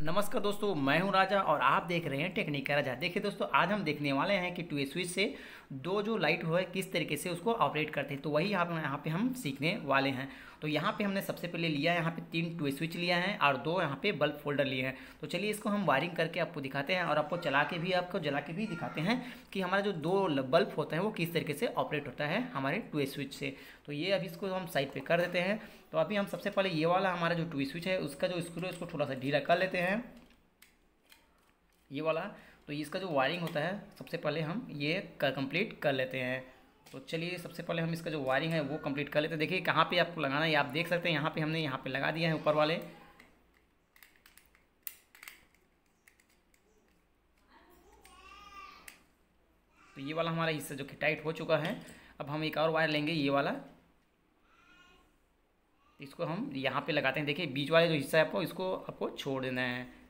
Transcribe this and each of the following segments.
नमस्कार दोस्तों, मैं हूं राजा और आप देख रहे हैं टेक्निक राजा। देखिए दोस्तों, आज हम देखने वाले हैं कि टू स्विच से दो जो लाइट हो है किस तरीके से उसको ऑपरेट करते हैं। तो वही यहाँ पे हम सीखने वाले हैं। तो यहाँ पे हमने सबसे पहले लिया है, यहाँ पे 3 टू स्विच लिया है और 2 यहाँ पे बल्ब फोल्डर लिए हैं। तो चलिए इसको हम वायरिंग करके आपको दिखाते हैं और आपको जला के भी दिखाते हैं कि हमारा जो 2 बल्ब होता है वो किस तरीके से ऑपरेट होता है हमारे टू स्विच से। तो ये अभी इसको हम साइड पे कर देते हैं। तो अभी हम सबसे पहले ये वाला हमारा जो टू स्विच है उसका जो स्क्रू है उसको थोड़ा सा ढीला कर लेते हैं, ये वाला। तो इसका जो वायरिंग होता है सबसे पहले हम ये कंप्लीट कर लेते हैं। तो चलिए सबसे पहले हम इसका जो वायरिंग है वो कंप्लीट कर लेते हैं। देखिए कहाँ पे आपको लगाना है, आप देख सकते हैं यहाँ पे हमने यहाँ पे लगा दिया है ऊपर वाले। तो ये वाला हमारा हिस्सा जो कि टाइट हो चुका है। अब हम एक और वायर लेंगे, ये वाला, इसको हम यहाँ पे लगाते हैं। देखिए बीच वाले जो हिस्सा है आपको छोड़ देना है।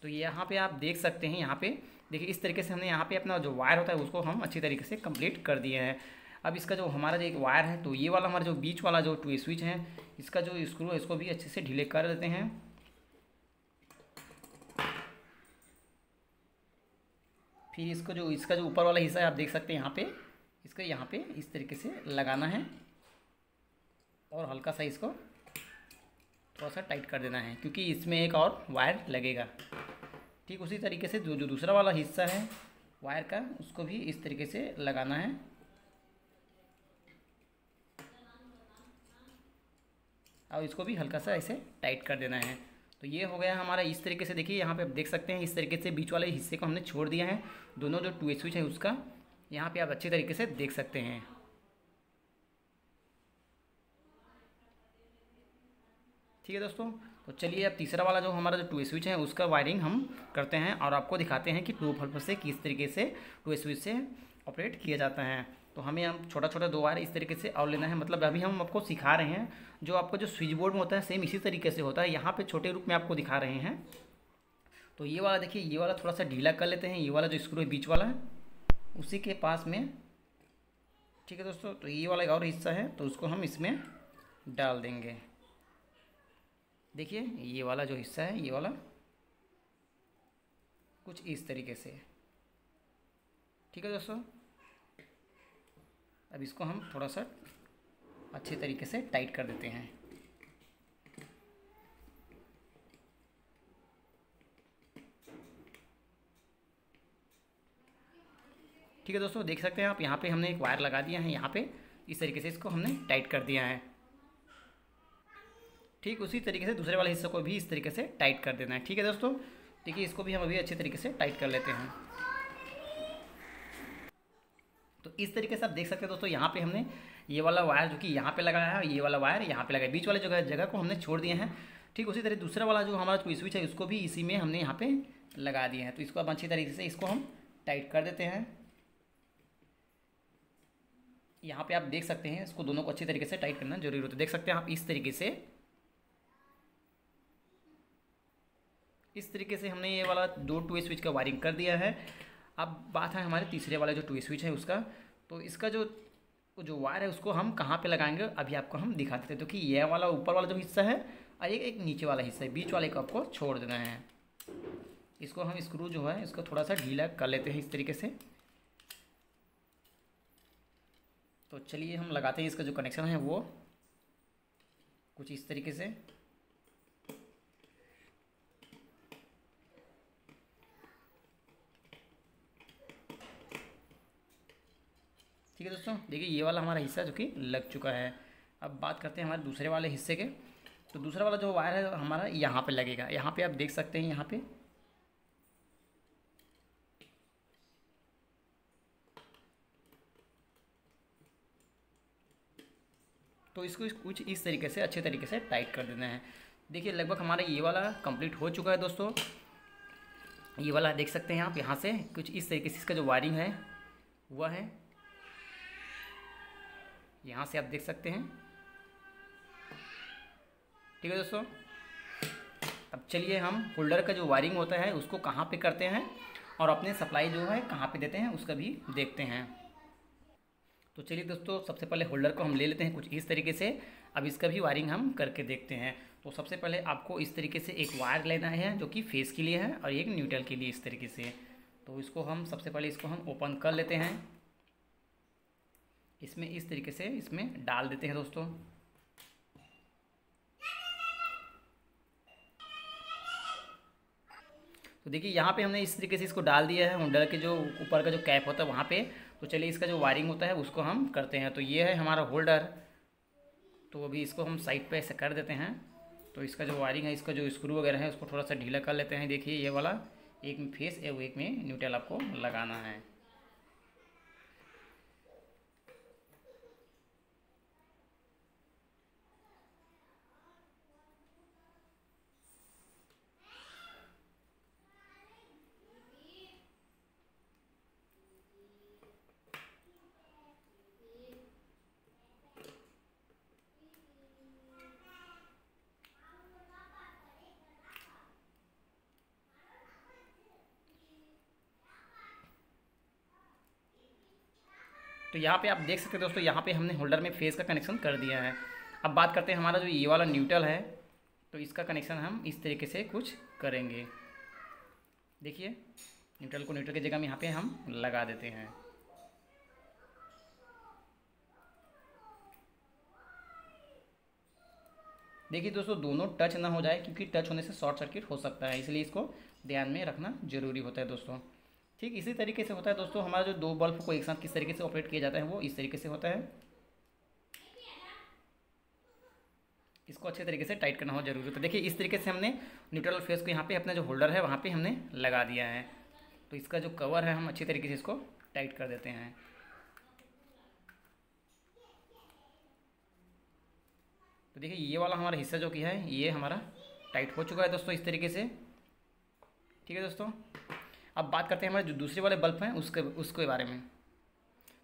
तो यहाँ पे आप देख सकते हैं, यहाँ पे देखिए इस तरीके से हमने यहाँ पे अपना जो वायर होता है उसको हम अच्छी तरीके से कंप्लीट कर दिए हैं। अब इसका जो हमारा जो एक वायर है, तो ये वाला हमारा जो बीच वाला जो टू स्विच है इसका जो स्क्रू है इसको भी अच्छे से ढीले कर देते हैं। फिर इसका जो ऊपर वाला हिस्सा है आप देख सकते हैं यहाँ पे इस तरीके से लगाना है और हल्का सा इसको थोड़ा सा टाइट कर देना है क्योंकि इसमें एक और वायर लगेगा। ठीक उसी तरीके से जो दूसरा वाला हिस्सा है वायर का उसको भी इस तरीके से लगाना है। और इसको भी हल्का सा ऐसे टाइट कर देना है। तो ये हो गया हमारा इस तरीके से। देखिए यहाँ पे आप देख सकते हैं इस तरीके से बीच वाले हिस्से को हमने छोड़ दिया है। दोनों जो टू स्विच है उसका यहाँ पे आप अच्छी तरीके से देख सकते हैं। ठीक है दोस्तों, तो चलिए अब तीसरा वाला जो हमारा जो टू स्विच है उसका वायरिंग हम करते हैं और आपको दिखाते हैं कि टू बल्ब से किस तरीके से टू स्विच से ऑपरेट किया जाता है। तो हमें हम छोटा छोटा 2 वायर इस तरीके से और लेना है। मतलब अभी हम आपको सिखा रहे हैं, जो आपका जो स्विच बोर्ड में होता है सेम इसी तरीके से होता है, यहाँ पे छोटे रूप में आपको दिखा रहे हैं। तो ये वाला देखिए, ये वाला थोड़ा सा ढीला कर लेते हैं, ये वाला जो स्क्रू है बीच वाला है उसी के पास में। ठीक है दोस्तों, तो ये वाला एक और हिस्सा है तो उसको हम इसमें डाल देंगे। देखिए ये वाला जो हिस्सा है ये वाला कुछ इस तरीके से। ठीक है दोस्तों, अब इसको हम थोड़ा सा अच्छे तरीके से टाइट कर देते हैं। ठीक है दोस्तों, देख सकते हैं आप यहाँ पे हमने एक वायर लगा दिया है, यहाँ पे इस तरीके से इसको हमने टाइट कर दिया है। ठीक उसी तरीके से दूसरे वाले हिस्से को भी इस तरीके से टाइट कर देना है। ठीक है दोस्तों, देखिए इसको भी हम अभी अच्छे तरीके से टाइट कर लेते हैं। तो इस तरीके से आप देख सकते हैं दोस्तों, यहाँ पे हमने ये वाला वायर जो कि यहाँ पे लगाया है, ये वाला वायर यहाँ पे लगाया, बीच वाले जगह को हमने छोड़ दिए हैं। ठीक उसी तरह दूसरा वाला जो हमारा कोई स्विच है उसको भी इसी में हमने यहाँ पे लगा दिया है। तो इसको अब अच्छी तरीके से इसको हम टाइट कर देते हैं। यहाँ पे आप देख सकते हैं इसको दोनों को अच्छी तरीके से टाइट करना जरूरी होता है। देख सकते हैं आप इस तरीके से हमने ये वाला 2 टू स्विच का वायरिंग कर दिया है। अब बात है हमारे तीसरे वाला जो टू स्विच है उसका। तो इसका जो वायर है उसको हम कहाँ पे लगाएंगे अभी आपको हम दिखा देते हैं। तो कि ये वाला ऊपर वाला जो हिस्सा है और एक नीचे वाला हिस्सा है, बीच वाले को आपको छोड़ देना है। इसको हम स्क्रू जो है इसको थोड़ा सा ढीला कर लेते हैं इस तरीके से। तो चलिए हम लगाते हैं, इसका जो कनेक्शन है वो कुछ इस तरीके से। ठीक है दोस्तों, देखिए ये वाला हमारा हिस्सा जो कि लग चुका है। अब बात करते हैं हमारे दूसरे वाले हिस्से के। तो दूसरा वाला जो वायर है हमारा यहाँ पे लगेगा, यहाँ पे आप देख सकते हैं यहाँ पे। तो इसको कुछ इस तरीके से अच्छे तरीके से टाइट कर देना है। देखिए लगभग हमारा ये वाला कंप्लीट हो चुका है दोस्तों। ये वाला देख सकते हैं आप, यहाँ से कुछ इस तरीके से इसका जो वायरिंग है हुआ है, यहाँ से आप देख सकते हैं। ठीक है दोस्तों, अब चलिए हम होल्डर का जो वायरिंग होता है उसको कहाँ पे करते हैं और अपने सप्लाई जो है कहाँ पे देते हैं उसका भी देखते हैं। तो चलिए दोस्तों, सबसे पहले होल्डर को हम ले लेते हैं कुछ इस तरीके से। अब इसका भी वायरिंग हम करके देखते हैं। तो सबसे पहले आपको इस तरीके से एक वायर लेना है जो कि फेस के लिए है और एक न्यूट्रल के लिए इस तरीके से। तो इसको हम सबसे पहले इसको हम ओपन कर लेते हैं। इसमें इस तरीके से इसमें डाल देते हैं दोस्तों। तो देखिए यहाँ पे हमने इस तरीके से इसको डाल दिया है होल्डर के जो ऊपर का जो कैप होता है वहाँ पे। तो चलिए इसका जो वायरिंग होता है उसको हम करते हैं। तो ये है हमारा होल्डर। तो अभी इसको हम साइड पे ऐसे कर देते हैं। तो इसका जो वायरिंग है, इसका जो स्क्रू वगैरह है उसको थोड़ा सा ढीला कर लेते हैं। देखिए ये वाला एक में फेस एक में न्यूट्रल आपको लगाना है। तो यहाँ पे आप देख सकते हैं दोस्तों, यहाँ पे हमने होल्डर में फेस का कनेक्शन कर दिया है। अब बात करते हैं हमारा जो ये वाला न्यूट्रल है, तो इसका कनेक्शन हम इस तरीके से कुछ करेंगे। देखिए न्यूट्रल को न्यूट्रल की जगह में यहाँ पे हम लगा देते हैं। देखिए दोस्तों, दोनों टच ना हो जाए, क्योंकि टच होने से शॉर्ट सर्किट हो सकता है, इसलिए इसको ध्यान में रखना जरूरी होता है दोस्तों। ठीक इसी तरीके से होता है दोस्तों, हमारा जो दो बल्ब को एक साथ किस तरीके से ऑपरेट किया जाता है वो इस तरीके से होता है। इसको अच्छे तरीके से टाइट करना हो जरूरी होता है। देखिए इस तरीके से हमने न्यूट्रल फेस को यहाँ पे अपना जो होल्डर है वहाँ पे हमने लगा दिया है। तो इसका जो कवर है हम अच्छी तरीके से इसको टाइट कर देते हैं। तो देखिए ये वाला हमारा हिस्सा जो कि है ये हमारा टाइट हो चुका है दोस्तों इस तरीके से। ठीक है दोस्तों, अब बात करते हैं हमारे जो दूसरे वाले बल्ब हैं उसके बारे में।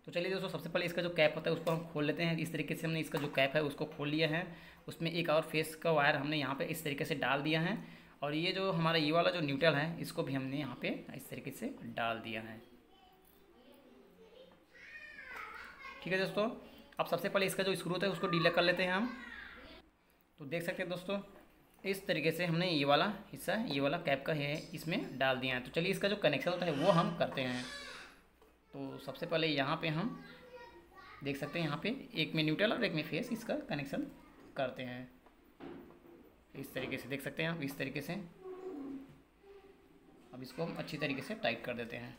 तो चलिए दोस्तों, सबसे पहले इसका जो कैप होता है उसको हम खोल लेते हैं। इस तरीके से हमने इसका जो कैप है उसको खोल लिया है। उसमें एक और फेस का वायर हमने यहाँ पे इस तरीके से डाल दिया है। और ये जो हमारा ये वाला जो न्यूट्रल है इसको भी हमने यहाँ पे इस तरीके से डाल दिया है। ठीक है दोस्तों, अब सबसे पहले इसका जो स्क्रू होता है उसको ढीला कर लेते हैं हम। तो देख सकते हैं दोस्तों, इस तरीके से हमने ये वाला हिस्सा ये वाला कैप का है इसमें डाल दिया है। तो चलिए इसका जो कनेक्शन होता है वो हम करते हैं। तो सबसे पहले यहाँ पे हम देख सकते हैं, यहाँ पे एक में न्यूट्रल और एक में फेस इसका कनेक्शन करते हैं। इस तरीके से देख सकते हैं आप, इस तरीके से। अब इसको हम अच्छी तरीके से टाइट कर देते हैं।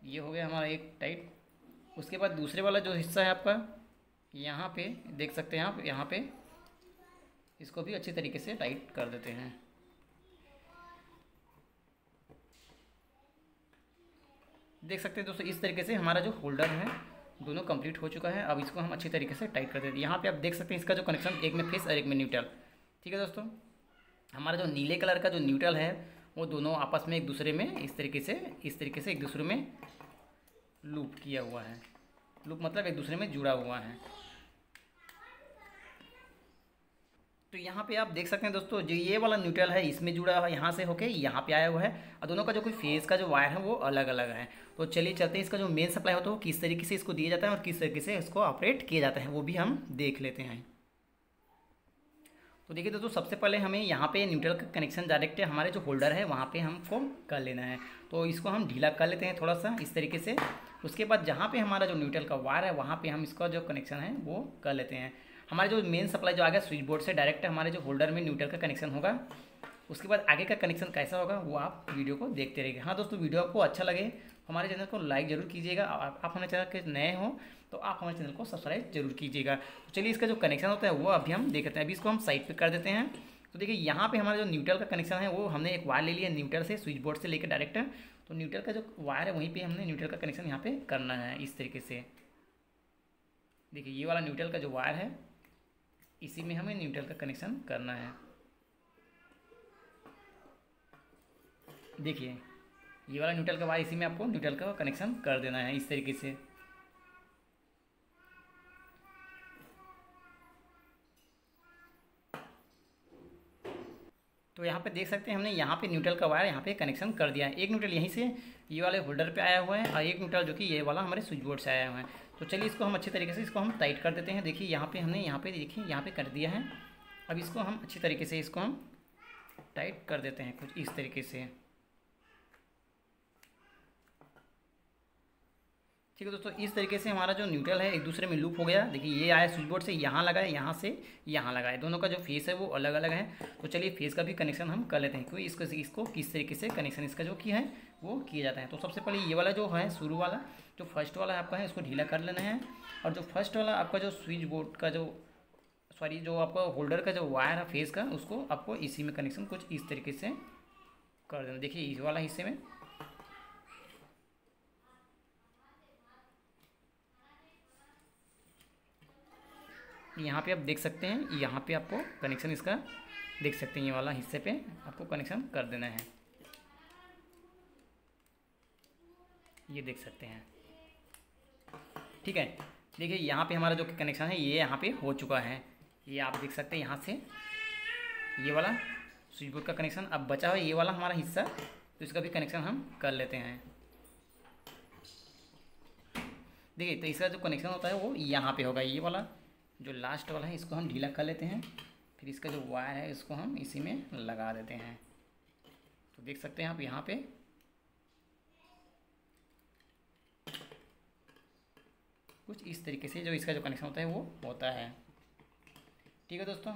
ये हो गया हमारा एक टाइट। उसके बाद दूसरे वाला जो हिस्सा है आपका, यहाँ पे देख सकते हैं आप, यहाँ पे इसको भी अच्छी तरीके से टाइट कर देते हैं। देख सकते हैं दोस्तों, इस तरीके से हमारा जो होल्डर है दोनों कंप्लीट हो चुका है। अब इसको हम अच्छी तरीके से टाइट कर देते हैं। यहाँ पे आप देख सकते हैं इसका जो कनेक्शन एक में फेस और एक में न्यूट्रल। ठीक है दोस्तों, हमारा जो नीले कलर का जो न्यूट्रल है वो दोनों आपस में एक दूसरे में इस तरीके से एक दूसरे में लूप किया हुआ है। लूप मतलब एक दूसरे में जुड़ा हुआ है। तो यहाँ पे आप देख सकते हैं दोस्तों, जो ये वाला न्यूट्रल है इसमें जुड़ा हुआ है, यहाँ से होके यहाँ पे आया हुआ है। और दोनों का जो कोई फेस का जो वायर है वो अलग अलग है। तो चलिए चलते हैं, इसका जो मेन सप्लाई होता है वो किस तरीके से इसको दिया जाता है और किस तरीके से इसको ऑपरेट किया जाता है वो भी हम देख लेते हैं। तो देखिए दोस्तों, सबसे पहले हमें यहाँ पे न्यूट्रल का कनेक्शन डायरेक्ट हमारे जो होल्डर है वहाँ पे हमको कर लेना है। तो इसको हम ढीला कर लेते हैं थोड़ा सा इस तरीके से। उसके बाद जहाँ पे हमारा जो न्यूट्रल का वायर है वहाँ पे हम इसका जो कनेक्शन है वो कर लेते हैं। हमारे जो मेन सप्लाई जो आ गया स्विच बोर्ड से डायरेक्ट हमारे जो होल्डर में न्यूट्रल का कनेक्शन होगा। उसके बाद आगे का कनेक्शन कैसा होगा वो आप वीडियो को देखते रहिए। हाँ दोस्तों, वीडियो आपको अच्छा लगे हमारे चैनल को लाइक जरूर कीजिएगा। आप हमारे चैनल के नए हो तो आप हमारे चैनल को सब्सक्राइब जरूर कीजिएगा। तो चलिए इसका जो कनेक्शन होता है वो अभी हम देखते हैं। अभी इसको हम साइड पे कर देते हैं। तो देखिए यहाँ पे हमारा जो न्यूट्रल का कनेक्शन है वो हमने एक वायर ले लिया न्यूट्रल से, स्विच बोर्ड से लेकर डायरेक्ट। तो न्यूट्रल का जो वायर है वहीं पे हमने न्यूट्रल का कनेक्शन यहाँ पे करना है इस तरीके से। देखिए ये वाला न्यूट्रल का जो वायर है इसी में हमें न्यूट्रल का कनेक्शन करना है। देखिए ये वाला न्यूट्रल का वायर इसी में आपको न्यूट्रल का कनेक्शन कर देना है इस तरीके से। तो यहाँ पे देख सकते हैं हमने यहाँ पे न्यूट्रल का वायर यहाँ पे कनेक्शन कर दिया है। एक न्यूट्रल यहीं से ये वाले होल्डर पे आया हुआ है और एक न्यूट्रल जो कि ये वाला हमारे स्विच बोर्ड से आया हुआ है। तो चलिए इसको हम अच्छी तरीके से इसको हम टाइट कर देते हैं। देखिए यहाँ पे हमने यहाँ पे देखिए यहाँ पे कर दिया है। अब इसको हम अच्छी तरीके से इसको हम टाइट कर देते हैं कुछ इस तरीके से। ठीक है दोस्तों, इस तरीके से हमारा जो न्यूट्रल है एक दूसरे में लूप हो गया। देखिए ये आया स्विच बोर्ड से यहाँ लगा है, यहाँ से यहाँ लगा है, दोनों का जो फेस है वो अलग अलग है। तो चलिए फेस का भी कनेक्शन हम कर लेते हैं क्योंकि इसको किस तरीके से कनेक्शन इसका जो किया है वो किया जाता है। तो सबसे पहले ये वाला जो है शुरू वाला जो फर्स्ट वाला आपका है इसको ढीला कर लेना है। और जो फर्स्ट वाला आपका जो स्विच बोर्ड का जो आपका होल्डर का जो वायर है फेस का, उसको आपको इसी में कनेक्शन कुछ इस तरीके से कर देना। देखिए इस वाला हिस्से में यहाँ पे आप देख सकते हैं, यहाँ पे आपको कनेक्शन इसका देख सकते हैं, ये वाला हिस्से पे आपको कनेक्शन कर देना है। ये देख सकते हैं, ठीक है। देखिए यहाँ पे हमारा जो कनेक्शन है ये यहाँ पे हो चुका है। ये आप देख सकते हैं यहाँ से ये वाला स्विच बोर्ड का कनेक्शन। अब बचा हुआ ये वाला हमारा हिस्सा, तो इसका भी कनेक्शन हम कर लेते हैं। देखिए तो इसका जो कनेक्शन होता है वो यहाँ पे होगा। ये वाला जो लास्ट वाला है इसको हम ढीला कर लेते हैं, फिर इसका जो वायर है इसको हम इसी में लगा देते हैं। तो देख सकते हैं आप यहाँ पे कुछ इस तरीके से जो इसका जो कनेक्शन होता है वो होता है। ठीक है दोस्तों,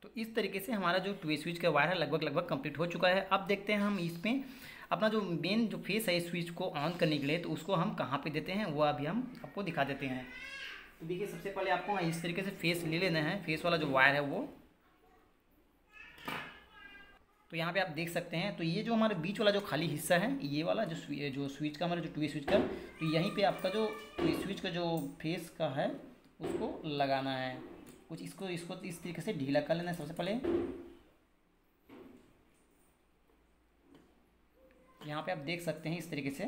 तो इस तरीके से हमारा जो 2 स्विच का वायर है लगभग कंप्लीट हो चुका है। अब देखते हैं हम इसमें अपना जो मेन जो फेस है स्विच को ऑन करने के लिए, तो उसको हम कहाँ पे देते हैं वो अभी हम आपको दिखा देते हैं। तो देखिए सबसे पहले आपको इस तरीके से फेस ले लेना है, फेस वाला जो वायर है वो। तो यहाँ पे आप देख सकते हैं, तो ये जो हमारे बीच वाला जो खाली हिस्सा है ये वाला जो स्विच का हमारा जो 2 स्विच का, तो यहीं पे आपका जो स्विच का जो फेस का है उसको लगाना है। कुछ इसको इस तरीके से ढीला कर लेना है सबसे पहले। यहाँ पे आप देख सकते हैं इस तरीके से।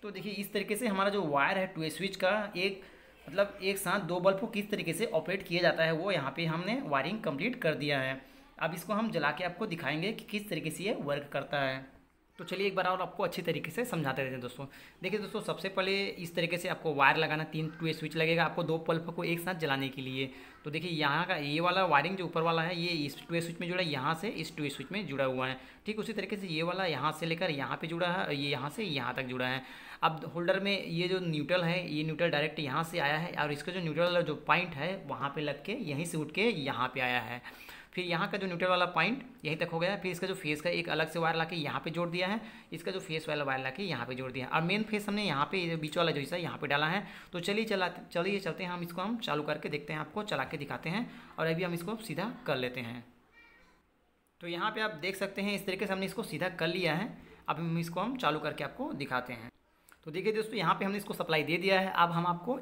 तो देखिए इस तरीके से हमारा जो वायर है 2 स्विच का एक साथ 2 बल्ब को किस तरीके से ऑपरेट किया जाता है वो यहाँ पे हमने वायरिंग कंप्लीट कर दिया है। अब इसको हम जला के आपको दिखाएंगे कि किस तरीके से ये वर्क करता है। तो चलिए एक बार और आपको अच्छी तरीके से समझाते रहते हैं दोस्तों। देखिए दोस्तों सबसे पहले इस तरीके से आपको वायर लगाना, 3 2 स्विच लगेगा आपको 2 बल्ब को एक साथ जलाने के लिए। तो देखिए यहाँ का ये वाला वायरिंग जो ऊपर वाला है ये इस 2 स्विच में जुड़ा है, यहाँ से इस 2 स्विच में जुड़ा हुआ है। ठीक उसी तरीके से ये वाला यहाँ से लेकर यहाँ पे जुड़ा है, ये यहाँ से यहाँ तक जुड़ा है। अब होल्डर में ये जो न्यूट्रल है ये न्यूट्रल डायरेक्ट यहाँ से आया है और इसका जो न्यूट्रल जो पॉइंट है वहाँ पे लग के यहीं से उठ के यहाँ पे आया है। फिर यहाँ का जो न्यूट्रल वाला पॉइंट यहीं तक हो गया। फिर इसका जो फेस का एक अलग से वायर लाके यहाँ पे जोड़ दिया है, इसका जो फेस वाला वायर लाके यहाँ पे जोड़ दिया है और मेन फेस हमने यहाँ पे बीच वाला जो हिस्सा यहाँ पे डाला है। तो चलिए चलते हैं, हम इसको हम चालू करके देखते हैं, आपको चला के दिखाते हैं और अभी हम इसको सीधा कर लेते हैं। तो यहाँ पे आप देख सकते हैं इस तरीके से हमने इसको सीधा कर लिया है। अब हम इसको हम चालू करके आपको दिखाते हैं। तो देखिए दोस्तों यहाँ पे हमने इसको सप्लाई दे दिया है। अब हम आपको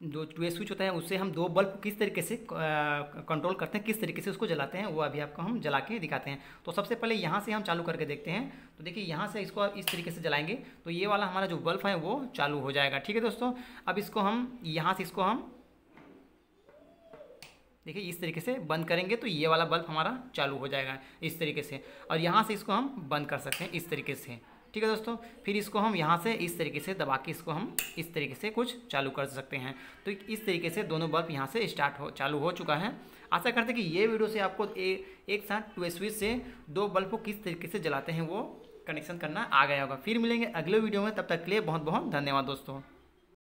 जो 2 स्विच होता है उससे हम 2 बल्ब किस तरीके से कंट्रोल करते हैं, किस तरीके से उसको जलाते हैं वो अभी आपको हम जला के दिखाते हैं। तो सबसे पहले यहाँ से हम चालू करके देखते हैं। तो देखिए यहाँ से इसको इस तरीके से जलाएंगे तो ये वाला हमारा जो बल्ब है वो चालू हो जाएगा। ठीक है दोस्तों, अब इसको हम यहाँ से इसको हम देखिए इस तरीके से बंद करेंगे तो ये वाला बल्ब हमारा चालू हो जाएगा इस तरीके से, और यहाँ से इसको हम बंद कर सकते हैं इस तरीके से। ठीक है दोस्तों, फिर इसको हम यहाँ से इस तरीके से दबा के इसको हम इस तरीके से कुछ चालू कर सकते हैं। तो इस तरीके से दोनों बल्ब यहाँ से चालू हो चुका है। आशा करते हैं कि ये वीडियो से आपको एक साथ 2 स्विच से 2 बल्ब को किस तरीके से जलाते हैं वो कनेक्शन करना आ गया होगा। फिर मिलेंगे अगले वीडियो में, तब तक के लिए बहुत बहुत धन्यवाद दोस्तों।